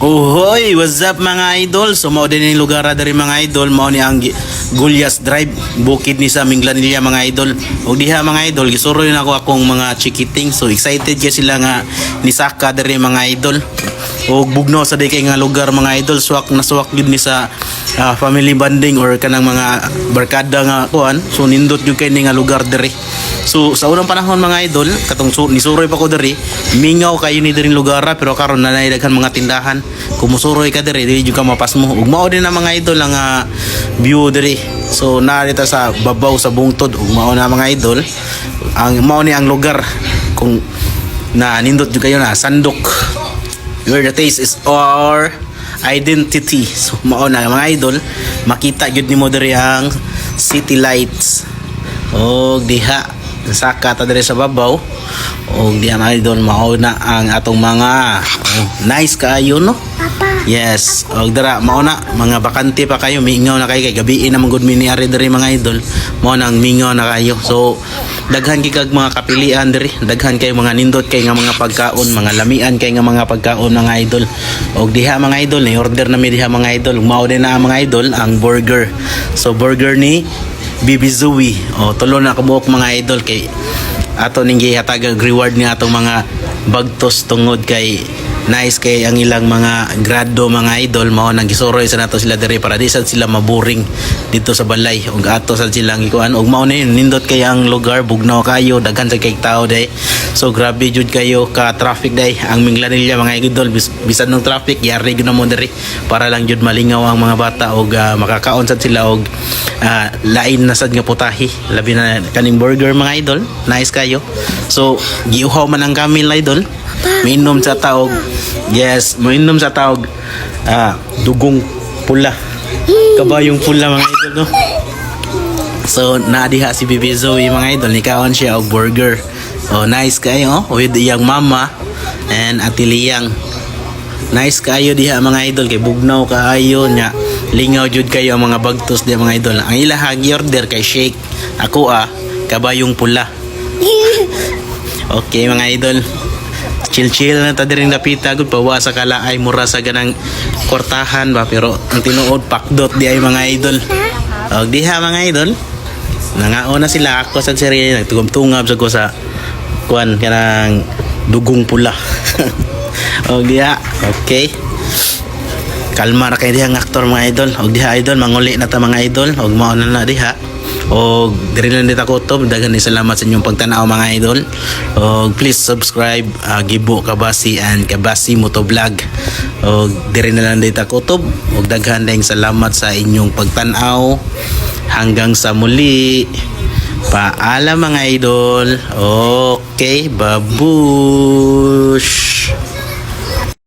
Uhoy, what's up mga idol? So mao din yung lugar dari mga idol, mao ni ang Gulyas Drive, bukid ni sa Minglanilla mga idol. Og diha mga idol, gisuroy na ako akong mga chikiting. So excited kay sila nga ni Saka dari mga idol. Og bugno sa kay nga lugar mga idol, swak na swak gid ni sa family bonding or kanang mga barkada nga kuan. So nindot jud kay ni nga lugar diri. So sa unang panahon mga idol, katong nisuroy pa ko diri, mingaw kayo ni diring lugar pero karon na daghan mga tindahan. Kumusuroy ka diri, dili jud ka mapasmo. Ug mao din na mga idol ang view diri. So narita sa babaw sa bungtod ug mao na mga idol. Ang mao ni ang lugar kung na nindot jud kayo na Sandok. Where the taste is our identity. So mao na mga idol, makita jud nimo diri ang city lights. Og diha Saka ta diri sa babaw. Og diha mga idol, mao na ang atong mga nice kaayo no. Yes, og dara mao na mga bakante pa kayo, mingaw na kayo kay gabi na mangud miniari diri mga idol. Mao nang mingaw na kayo. So daghan kag mga kapilian diri, daghan kay mga nindot kay nga mga pagkaon, mga lamian kay nga mga pagkaon mga idol. Og diha mga idol, ni order na mi diha mga idol. Mao din na mga idol ang burger. So burger ni Bibi Zoe. O tulo na kabuok mga idol kay ato ning gihatag reward ni atong mga bagtos tungod kay nice kay ang ilang mga grado mga idol, mao nang gisuroy sa nato sila diri para di sad sila maboring dito sa balay. Ug ato sad silang ikuan ug mao ni nindot kay ang lugar, bugnaw kayo, daghan sa kay tao day. So grabe jud kayo ka traffic day ang Minglanilla mga idol. Bisan ng traffic yari gyud na mo diri para lang jud malingaw ang mga bata ug makakaon sad sila og lain na sad nga putahi, labi na kaning burger mga idol, nice kayo. So giuhaw man ang kamil idol, mainom sa taog. Yes, mainom sa taog dugong pula, kabayong pula mga idol no. So naadiha si Bibi Zoe mga idol, nikaon siya og burger. Oh nice kayo with iyang mama and Ate Liyang. Nice kayo diha mga idol kay bugnaw kaayo nya. Lingaw jud kayo ang mga bagtos diha mga idol. Ang ilahang order kay shake. Ako kabayong pula. Okay mga idol. Chill na ta diring napita gud pawa sa kalaay mura sa ganang kwartahan ba pero ang tinuod pakdot di ay mga idol. Og diha mga idol. Nangaon na sila ako sa serye nagtugom-tungab sa ko sa kuan kanang dugong pula. Og diha okay. Kalma ra kay diha ang aktor mga idol. Og diha idol manguli na ta mga idol. Og mao na diha. Og diri lang dita kutob, daghan ni salamat sa inyong pagtanaw mga idol. Og please subscribe Gibo Kabasi and Kabasi Motovlog. Og diri na lang dita kutob. Og daghan ding salamat sa inyong pagtanaw. Hanggang sa muli. Paalam mga idol. Okay, babush.